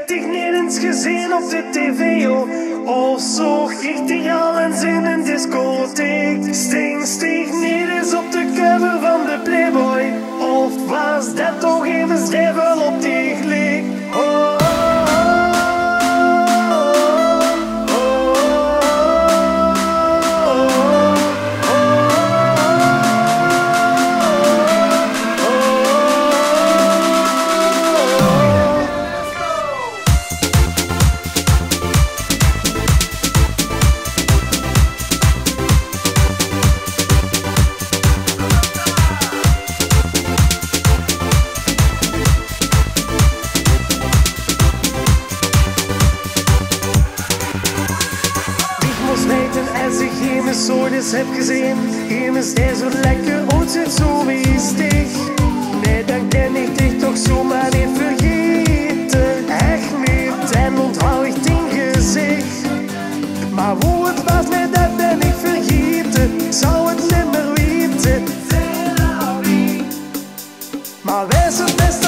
Dich nergens gezien op de tv, of zo richtig al eens in een discotheek. Sting niet eens op de cover van de Playboy, of was dat toch even stijvel op die glik? Als ik geen soortes heb gezien, geen is hij zo lekker, ooit zit zo wie Dich. Nee, dan ken ik Dich toch zomaar niet vergeten. Echt niet, en onthoud ik tien gezicht. Maar hoe het was met dat ben ik vergeten, zou het niet meer weten. Maar wees het best.